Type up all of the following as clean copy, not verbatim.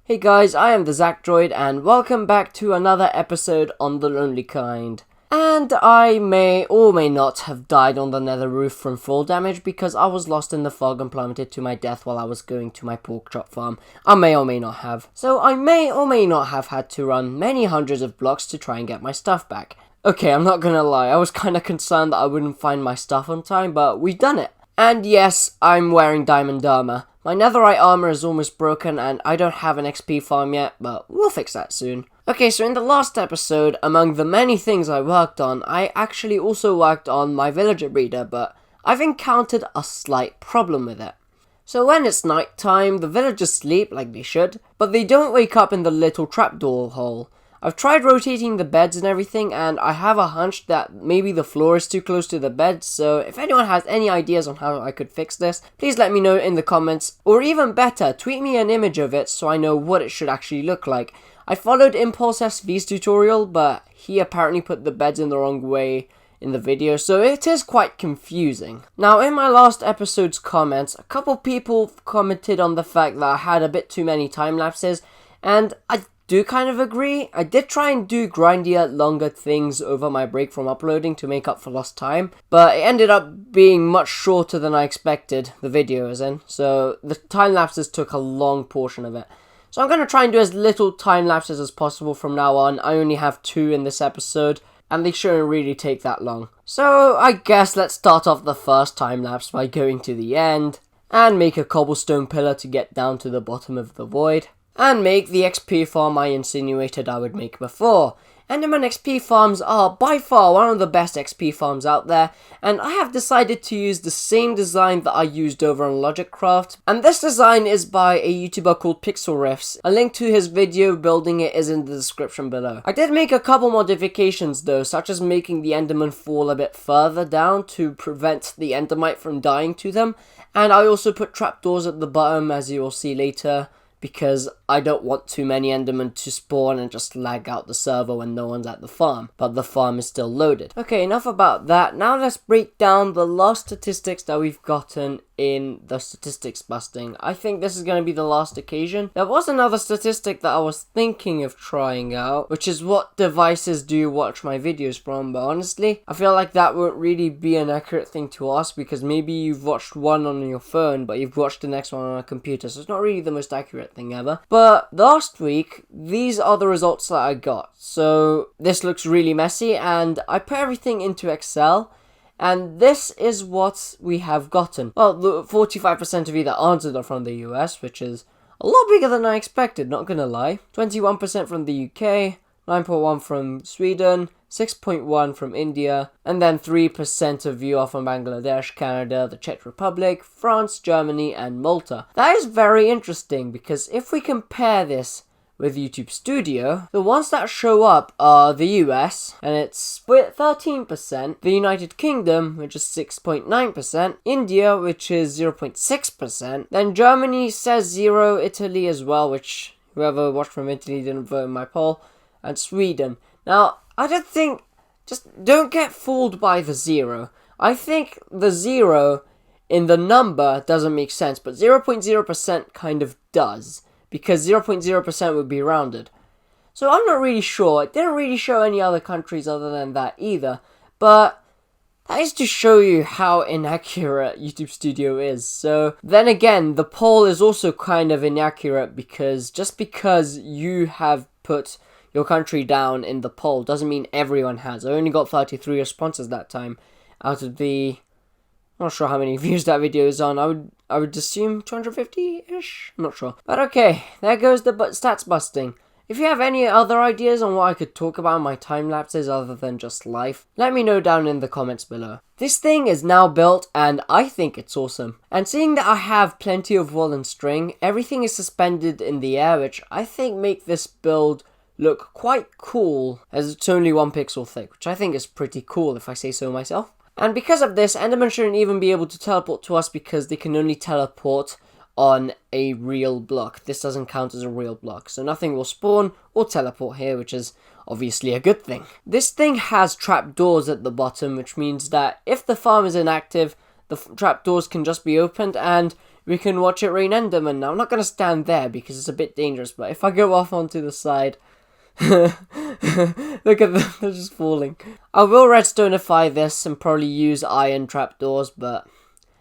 Hey guys, I am the Zachdroid and welcome back to another episode on The Lonely Kind. And I may or may not have died on the nether roof from fall damage because I was lost in the fog and plummeted to my death while I was going to my pork chop farm. I may or may not have. So I may or may not have had to run many hundreds of blocks to try and get my stuff back. Okay, I'm not gonna lie, I was kinda concerned that I wouldn't find my stuff on time, but we've done it. And yes, I'm wearing diamond armor. My netherite armor is almost broken and I don't have an XP farm yet, but we'll fix that soon. Okay, so in the last episode, among the many things I worked on, I actually also worked on my villager breeder, but I've encountered a slight problem with it. So when it's night time, the villagers sleep like they should, but they don't wake up in the little trapdoor hole. I've tried rotating the beds and everything, and I have a hunch that maybe the floor is too close to the bed, so if anyone has any ideas on how I could fix this, please let me know in the comments, or even better, tweet me an image of it so I know what it should actually look like. I followed Impulse SV's tutorial, but he apparently put the beds in the wrong way in the video, so it is quite confusing. Now, in my last episode's comments, a couple people commented on the fact that I had a bit too many time lapses, and I do kind of agree. I did try and do grindier, longer things over my break from uploading to make up for lost time, but it ended up being much shorter than I expected, the video as in, so the time lapses took a long portion of it. So I'm going to try and do as little time lapses as possible from now on. I only have 2 in this episode, and they shouldn't really take that long. So I guess let's start off the first time lapse by going to the end, and make a cobblestone pillar to get down to the bottom of the void. And make the XP farm I insinuated I would make before. Enderman XP farms are by far one of the best XP farms out there, and I have decided to use the same design that I used over on Logicraft, and this design is by a YouTuber called Pixel Riffs. A link to his video building it is in the description below. I did make a couple modifications though, such as making the Enderman fall a bit further down to prevent the Endermite from dying to them, and I also put trapdoors at the bottom, as you will see later, because I don't want too many Endermen to spawn and just lag out the server when no one's at the farm, but the farm is still loaded. Okay, enough about that. Now let's break down the last statistics that we've gotten in the statistics busting. I think this is going to be the last occasion. There was another statistic that I was thinking of trying out, which is what devices do you watch my videos from, but honestly, I feel like that won't really be an accurate thing to ask because maybe you've watched one on your phone, but you've watched the next one on a computer, so it's not really the most accurate thing ever. But last week, these are the results that I got. So this looks really messy, and I put everything into Excel, and this is what we have gotten. Well, the 45% of you that answered are from the US, which is a lot bigger than I expected, not gonna lie. 21% from the UK, 9.1% from Sweden, 6.1% from India, and then 3% of you are from Bangladesh, Canada, the Czech Republic, France, Germany, and Malta. That is very interesting because if we compare this with YouTube Studio, the ones that show up are the US, and it's 13%, the United Kingdom, which is 6.9%, India, which is 0.6%, then Germany says 0, Italy as well, which whoever watched from Italy didn't vote in my poll, and Sweden. Now, I don't get fooled by the 0. I think the 0 in the number doesn't make sense, but 0.0% kind of does, because 0.0% would be rounded. So I'm not really sure. It didn't really show any other countries other than that either, but that is to show you how inaccurate YouTube Studio is. So then again, the poll is also kind of inaccurate because just because you have put your country down in the poll doesn't mean everyone has. I only got 33 responses that time out of the, I'm not sure how many views that video is on. I would assume 250-ish? I'm not sure. But okay, there goes the stats busting. If you have any other ideas on what I could talk about in my time lapses other than just life, let me know down in the comments below. This thing is now built and I think it's awesome. And seeing that I have plenty of wool and string, everything is suspended in the air, which I think make this build look quite cool as it's only 1 pixel thick, which I think is pretty cool if I say so myself. And because of this, Endermen shouldn't even be able to teleport to us because they can only teleport on a real block. This doesn't count as a real block, so nothing will spawn or teleport here, which is obviously a good thing. This thing has trapdoors at the bottom, which means that if the farm is inactive, the trapdoors can just be opened, and we can watch it rain Enderman. Now, I'm not going to stand there because it's a bit dangerous, but if I go off onto the side... Look at them, they're just falling. I will redstoneify this and probably use iron trapdoors, but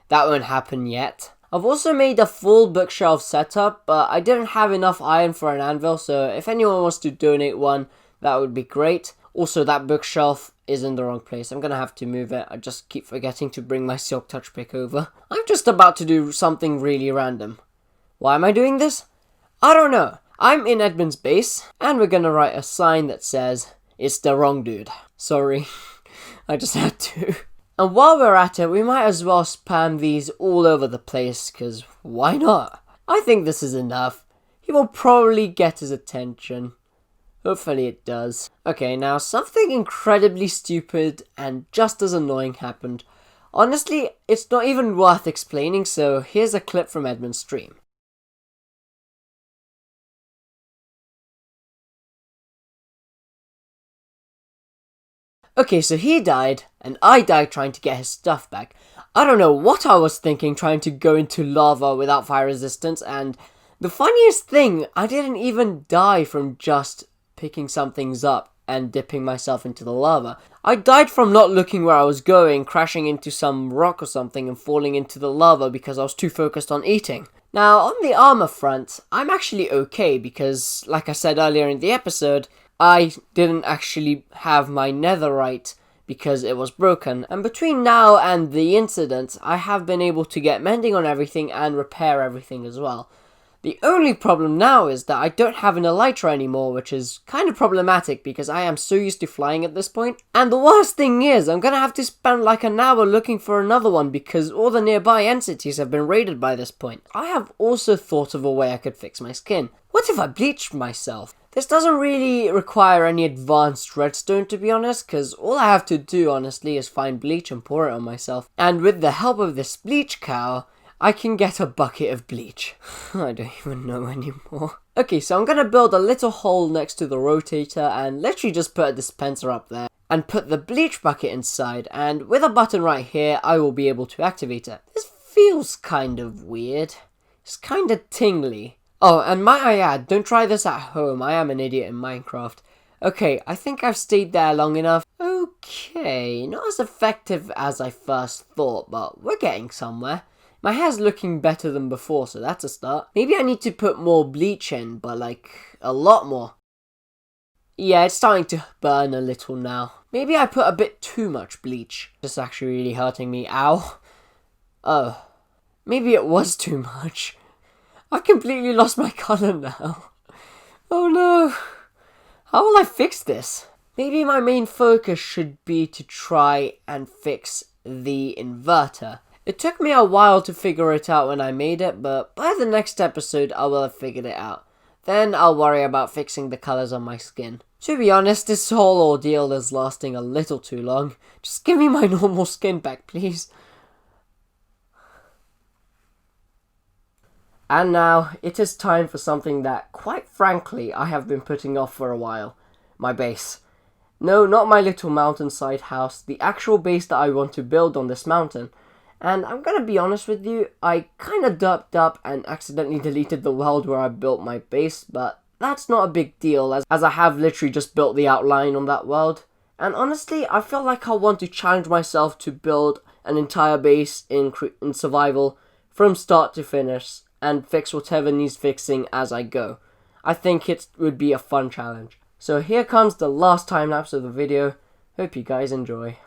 that won't happen yet. I've also made a full bookshelf setup, but I didn't have enough iron for an anvil, so if anyone wants to donate one, that would be great. Also, that bookshelf is in the wrong place. I'm gonna have to move it. I just keep forgetting to bring my silk touch pick over. I'm just about to do something really random. Why am I doing this? I don't know. I'm in Edmund's base, and we're gonna write a sign that says, "It's the wrong dude." Sorry, I just had to. And while we're at it, we might as well spam these all over the place, because why not? I think this is enough. He will probably get his attention. Hopefully it does. Okay, now something incredibly stupid and just as annoying happened. Honestly, it's not even worth explaining, so here's a clip from Edmund's stream. Okay, so he died, and I died trying to get his stuff back. I don't know what I was thinking trying to go into lava without fire resistance, and the funniest thing, I didn't even die from just picking some things up and dipping myself into the lava. I died from not looking where I was going, crashing into some rock or something and falling into the lava because I was too focused on eating. Now, on the armor front, I'm actually okay because, like I said earlier in the episode, I didn't actually have my netherite because it was broken, and between now and the incident, I have been able to get mending on everything and repair everything as well. The only problem now is that I don't have an elytra anymore, which is kind of problematic because I am so used to flying at this point. And the worst thing is, I'm gonna have to spend like an hour looking for another one because all the nearby entities have been raided by this point. I have also thought of a way I could fix my skin. What if I bleached myself? This doesn't really require any advanced redstone, to be honest, because all I have to do, honestly, is find bleach and pour it on myself. And with the help of this bleach cow, I can get a bucket of bleach. I don't even know anymore. Okay, so I'm gonna build a little hole next to the rotator and literally just put a dispenser up there and put the bleach bucket inside, and with a button right here, I will be able to activate it. This feels kind of weird. It's kind of tingly. Oh, and might I add, don't try this at home, I am an idiot in Minecraft. Okay, I think I've stayed there long enough. Okay, not as effective as I first thought, but we're getting somewhere. My hair's looking better than before, so that's a start. Maybe I need to put more bleach in, but like, a lot more. Yeah, it's starting to burn a little now. Maybe I put a bit too much bleach. This is actually really hurting me. Ow. Oh. Maybe it was too much. I've completely lost my colour now. Oh no. How will I fix this? Maybe my main focus should be to try and fix the inverter. It took me a while to figure it out when I made it, but by the next episode I will have figured it out. Then I'll worry about fixing the colours on my skin. To be honest, this whole ordeal is lasting a little too long. Just give me my normal skin back, please. And now, it is time for something that, quite frankly, I have been putting off for a while. My base. No, not my little mountainside house, the actual base that I want to build on this mountain. And I'm gonna be honest with you, I kinda derped up and accidentally deleted the world where I built my base, but that's not a big deal as I have literally just built the outline on that world. And honestly, I feel like I want to challenge myself to build an entire base in survival from start to finish and fix whatever needs fixing as I go. I think it would be a fun challenge. So here comes the last time lapse of the video. Hope you guys enjoy.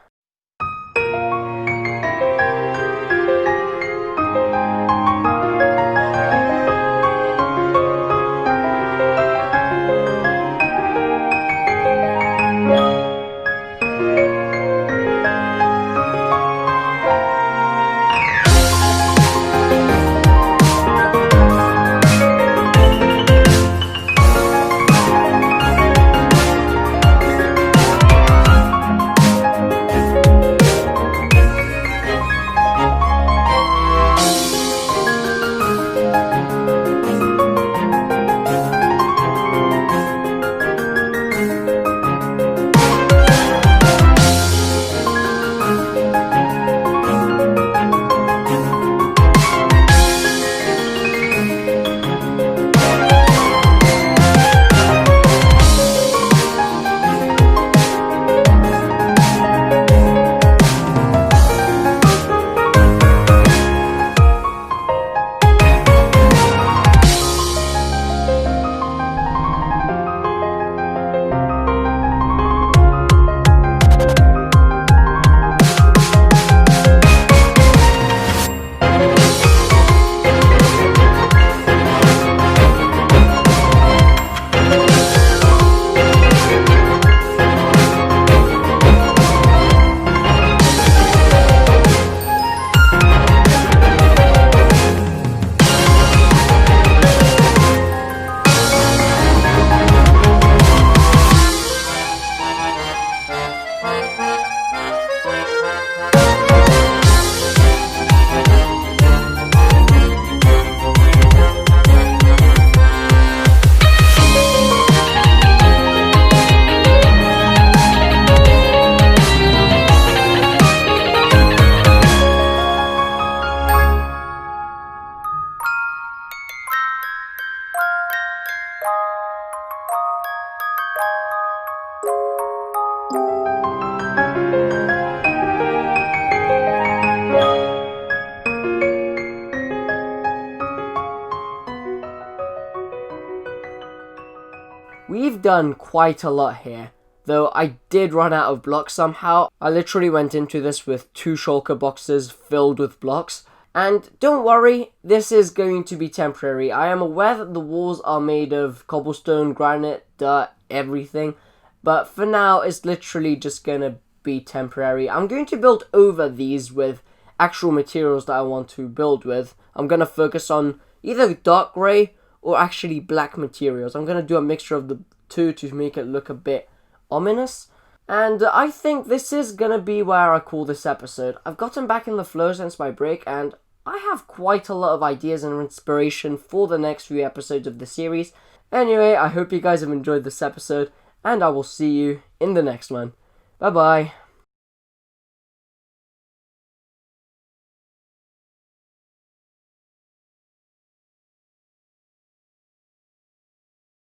We've done quite a lot here, though I did run out of blocks somehow. I literally went into this with 2 shulker boxes filled with blocks. And don't worry, this is going to be temporary. I am aware that the walls are made of cobblestone, granite, dirt, everything. But for now, it's literally just gonna be temporary. I'm going to build over these with actual materials that I want to build with. I'm gonna focus on either dark grey or actually black materials. I'm gonna do a mixture of the two to make it look a bit ominous. And I think this is gonna be where I call this episode. I've gotten back in the flow since my break, and I have quite a lot of ideas and inspiration for the next few episodes of the series. Anyway, I hope you guys have enjoyed this episode, and I will see you in the next one. Bye bye.